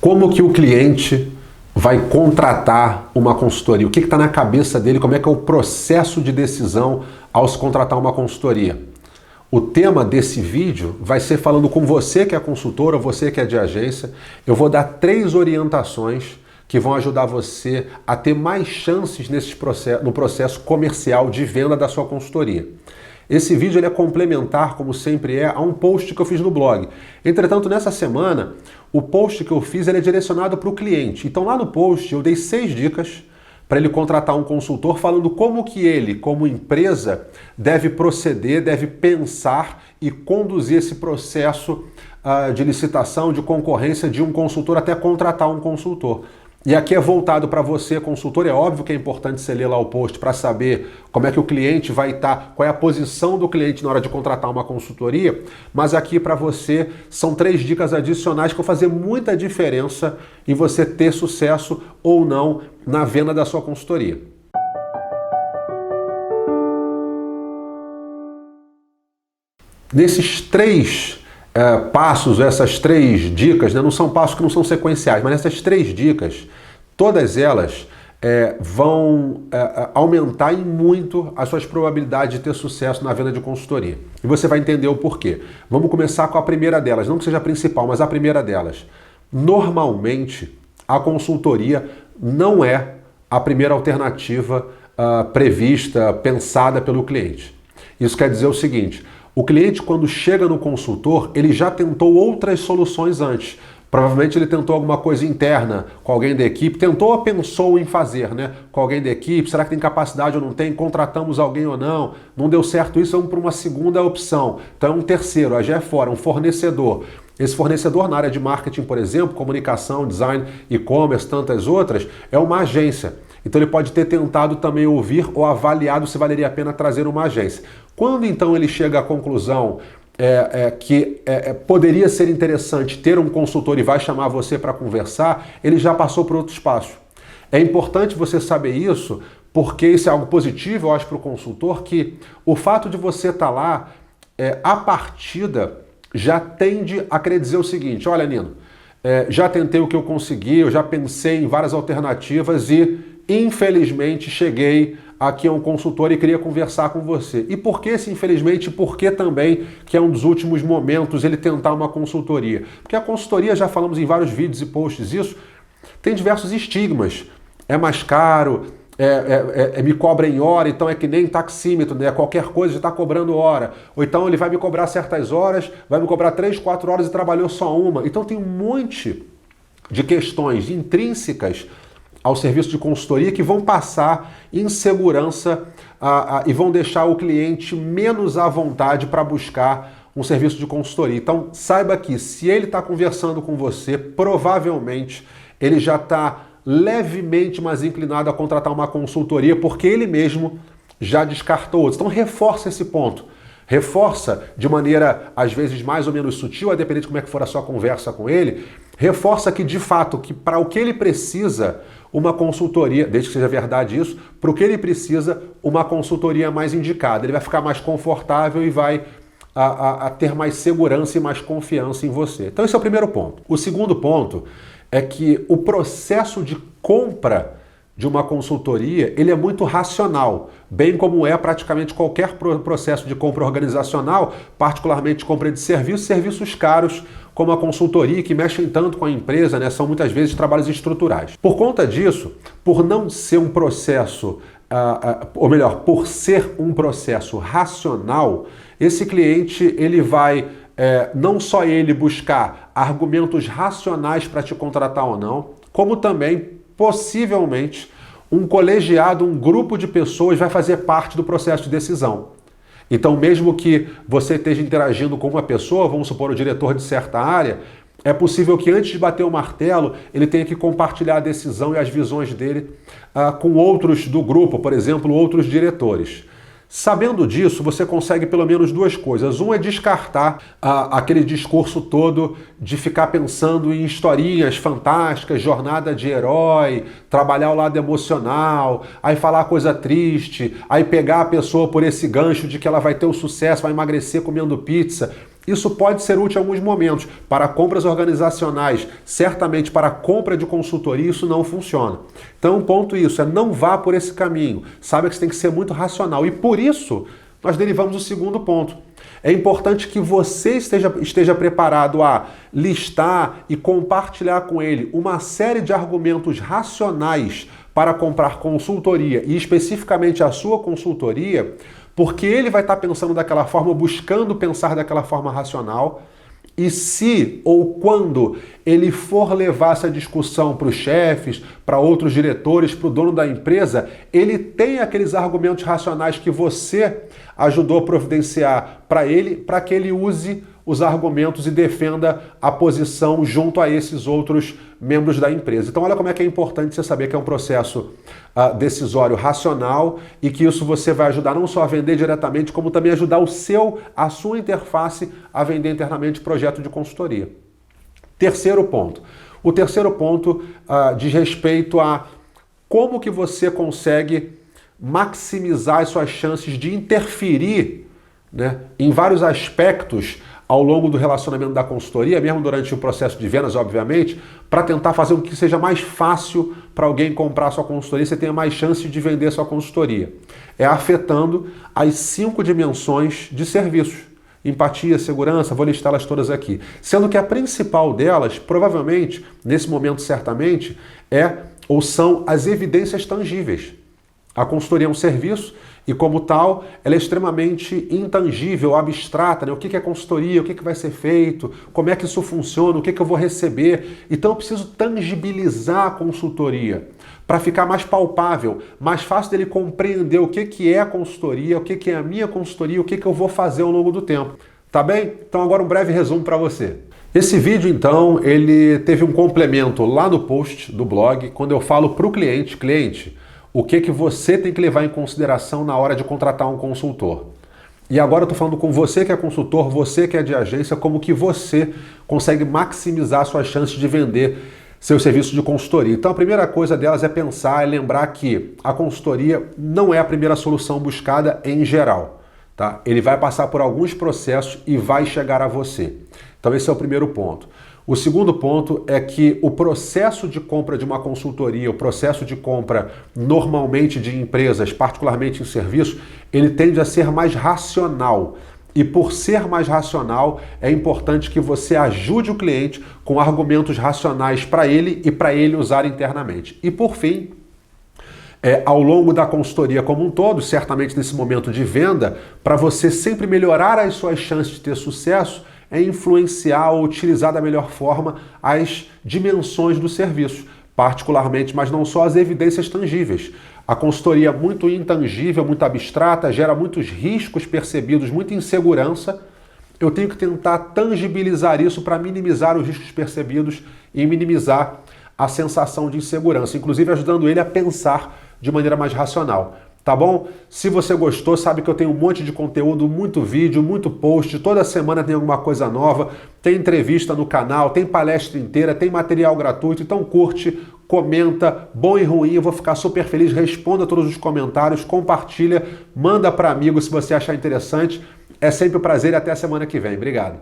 Como que o cliente vai contratar uma consultoria? O que está na cabeça dele? Como é que é o processo de decisão ao se contratar uma consultoria? O tema desse vídeo vai ser falando com você que é consultora, você que é de agência. Eu vou dar 3 orientações que vão ajudar você a ter mais chances no processo comercial de venda da sua consultoria. Esse vídeo ele é complementar, como sempre é, a um post que eu fiz no blog. Entretanto, nessa semana, o post que eu fiz ele é direcionado para o cliente. Então lá no post eu dei 6 dicas para ele contratar um consultor, falando como que ele, como empresa, deve proceder, deve pensar e conduzir esse processo de licitação, de concorrência de um consultor até contratar um consultor. E aqui é voltado para você, consultor. É óbvio que é importante você ler lá o post para saber como é que o cliente vai estar, qual é a posição do cliente na hora de contratar uma consultoria, mas aqui para você são 3 dicas adicionais que vão fazer muita diferença em você ter sucesso ou não na venda da sua consultoria. Nesses 3 passos, essas 3 dicas, né, não são passos que não são sequenciais, mas essas 3 dicas, todas elas vão aumentar em muito as suas probabilidades de ter sucesso na venda de consultoria. E você vai entender o porquê. Vamos começar com a primeira delas, não que seja a principal, mas a primeira delas. Normalmente, a consultoria não é a primeira alternativa prevista, pensada pelo cliente. Isso quer dizer o seguinte: o cliente, quando chega no consultor, ele já tentou outras soluções antes. Provavelmente ele tentou alguma coisa interna com alguém da equipe, tentou ou pensou em fazer, né? Com alguém da equipe, será que tem capacidade ou não tem? Contratamos alguém ou não? Não deu certo isso, vamos para uma segunda opção. Então é um terceiro, aí já é fora, um fornecedor. Esse fornecedor na área de marketing, por exemplo, comunicação, design, e-commerce, tantas outras, é uma agência. Então ele pode ter tentado também ouvir ou avaliado se valeria a pena trazer uma agência. Quando então ele chega à conclusão que poderia ser interessante ter um consultor e vai chamar você para conversar, ele já passou por outro espaço. É importante você saber isso, porque isso é algo positivo, eu acho, para o consultor, que o fato de você estar lá, a partida já tende a querer dizer o seguinte: olha, Nino, já tentei o que eu consegui, eu já pensei em várias alternativas e, infelizmente, cheguei aqui a um consultor e queria conversar com você. E por que esse infelizmente? Por que também que é um dos últimos momentos ele tentar uma consultoria? Porque a consultoria, já falamos em vários vídeos e posts isso, tem diversos estigmas. É mais caro, me cobra em hora, então é que nem taxímetro, né? Qualquer coisa já está cobrando hora. Ou então ele vai me cobrar certas horas, vai me cobrar 3, 4 horas e trabalhou só uma. Então tem um monte de questões intrínsecas ao serviço de consultoria que vão passar insegurança e vão deixar o cliente menos à vontade para buscar um serviço de consultoria. Então saiba que se ele está conversando com você, provavelmente ele já está levemente mais inclinado a contratar uma consultoria porque ele mesmo já descartou outros. Então reforça esse ponto. Reforça de maneira, às vezes, mais ou menos sutil, a depender de como é que for a sua conversa com ele, reforça que, de fato, que para o que ele precisa, uma consultoria, desde que seja verdade isso, para o que ele precisa, uma consultoria mais indicada. Ele vai ficar mais confortável e vai ter mais segurança e mais confiança em você. Então esse é o primeiro ponto. O segundo ponto é que o processo de compra de uma consultoria, ele é muito racional, bem como é praticamente qualquer processo de compra organizacional, particularmente compra de serviços caros, como a consultoria, que mexem tanto com a empresa, né? São muitas vezes trabalhos estruturais. Por conta disso, por não ser um processo, ou melhor, por ser um processo racional, esse cliente ele vai não só ele buscar argumentos racionais para te contratar ou não, como também possivelmente um colegiado, um grupo de pessoas vai fazer parte do processo de decisão. Então, mesmo que você esteja interagindo com uma pessoa, vamos supor o diretor de certa área, é possível que antes de bater o martelo, ele tenha que compartilhar a decisão e as visões dele com outros do grupo, por exemplo, outros diretores. Sabendo disso, você consegue pelo menos 2 coisas. Um é descartar aquele discurso todo de ficar pensando em historinhas fantásticas, jornada de herói, trabalhar o lado emocional, aí falar coisa triste, aí pegar a pessoa por esse gancho de que ela vai ter o sucesso, vai emagrecer comendo pizza. Isso pode ser útil em alguns momentos. Para compras organizacionais, certamente para compra de consultoria, isso não funciona. Então, um ponto isso, não vá por esse caminho. Saiba que você tem que ser muito racional. E por isso, nós derivamos o segundo ponto. É importante que você esteja preparado a listar e compartilhar com ele uma série de argumentos racionais para comprar consultoria, e especificamente a sua consultoria, porque ele vai estar pensando daquela forma, buscando pensar daquela forma racional. E se ou quando ele for levar essa discussão para os chefes, para outros diretores, para o dono da empresa, ele tem aqueles argumentos racionais que você ajudou a providenciar para ele, para que ele use os argumentos e defenda a posição junto a esses outros membros da empresa. Então olha como é que é importante você saber que é um processo decisório racional e que isso você vai ajudar não só a vender diretamente, como também ajudar a sua interface a vender internamente projeto de consultoria. Terceiro ponto. O terceiro ponto diz respeito a como que você consegue maximizar as suas chances de interferir, né, em vários aspectos ao longo do relacionamento da consultoria, mesmo durante o processo de vendas, obviamente, para tentar fazer com que seja mais fácil para alguém comprar sua consultoria, você tenha mais chance de vender sua consultoria. É afetando as 5 dimensões de serviços. Empatia, segurança, vou listá-las todas aqui. Sendo que a principal delas, provavelmente, nesse momento certamente, são as evidências tangíveis. A consultoria é um serviço e, como tal, ela é extremamente intangível, abstrata, né? O que é consultoria, o que vai ser feito, como é que isso funciona, o que eu vou receber. Então eu preciso tangibilizar a consultoria para ficar mais palpável, mais fácil dele compreender o que é a consultoria, o que é a minha consultoria, o que eu vou fazer ao longo do tempo. Tá bem? Então agora um breve resumo para você. Esse vídeo, então, ele teve um complemento lá no post do blog, quando eu falo para o cliente, o que você tem que levar em consideração na hora de contratar um consultor. E agora eu estou falando com você que é consultor, você que é de agência, como que você consegue maximizar suas chances de vender seu serviço de consultoria. Então a primeira coisa delas é pensar, é lembrar que a consultoria não é a primeira solução buscada em geral. Tá? Ele vai passar por alguns processos e vai chegar a você. Então esse é o primeiro ponto. O segundo ponto é que o processo de compra de uma consultoria, o processo de compra normalmente de empresas, particularmente em serviços, ele tende a ser mais racional. E por ser mais racional, é importante que você ajude o cliente com argumentos racionais para ele e para ele usar internamente. E por fim, ao longo da consultoria como um todo, certamente nesse momento de venda, para você sempre melhorar as suas chances de ter sucesso, é influenciar ou utilizar da melhor forma as dimensões do serviço, particularmente, mas não só as evidências tangíveis. A consultoria muito intangível, muito abstrata, gera muitos riscos percebidos, muita insegurança. Eu tenho que tentar tangibilizar isso para minimizar os riscos percebidos e minimizar a sensação de insegurança, inclusive ajudando ele a pensar de maneira mais racional. Tá bom? Se você gostou, sabe que eu tenho um monte de conteúdo, muito vídeo, muito post, toda semana tem alguma coisa nova, tem entrevista no canal, tem palestra inteira, tem material gratuito, então curte, comenta, bom e ruim, eu vou ficar super feliz, responda todos os comentários, compartilha, manda para amigo se você achar interessante. É sempre um prazer e até a semana que vem. Obrigado.